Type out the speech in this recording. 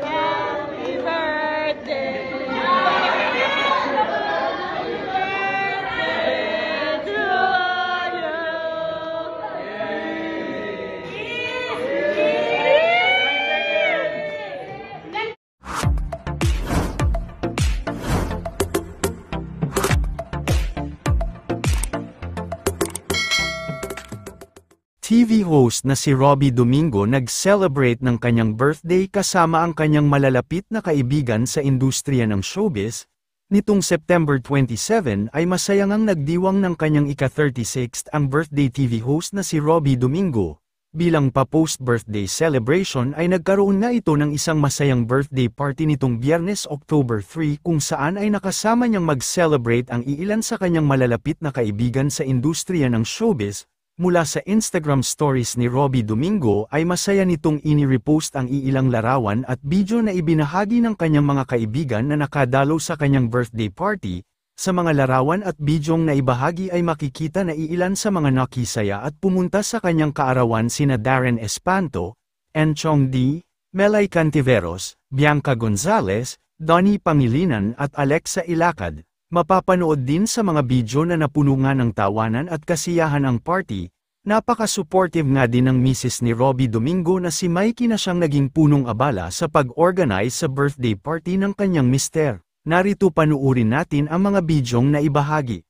Happy birthday to TV host na si Robby Domingo nag-celebrate ng kanyang birthday kasama ang kanyang malalapit na kaibigan sa industriya ng showbiz. Nitong September 27 ay masayang nagdiwang ng kanyang ika-36th ang birthday TV host na si Robby Domingo. Bilang pa-post-birthday celebration ay nagkaroon na ito ng isang masayang birthday party nitong Biyernes, October 3 kung saan ay nakasama niyang mag-celebrate ang iilan sa kanyang malalapit na kaibigan sa industriya ng showbiz. Mula sa Instagram stories ni Robby Domingo ay masaya nitong ini-repost ang iilang larawan at video na ibinahagi ng kanyang mga kaibigan na nakadalo sa kanyang birthday party. Sa mga larawan at bidyong na ibahagi ay makikita na iilan sa mga nakisaya at pumunta sa kanyang kaarawan sina Darren Espanto, Enchong D, Melay Cantiveros, Bianca Gonzalez, Donnie Pangilinan at Alexa Ilacad. Mapapanood din sa mga video na napuno nga ng tawanan at kasiyahan ang party. Napaka-supportive nga din ng misis ni Robby Domingo na si Mikey na siyang naging punong abala sa pag-organize sa birthday party ng kanyang mister. Narito panuurin natin ang mga bidyong na ibahagi.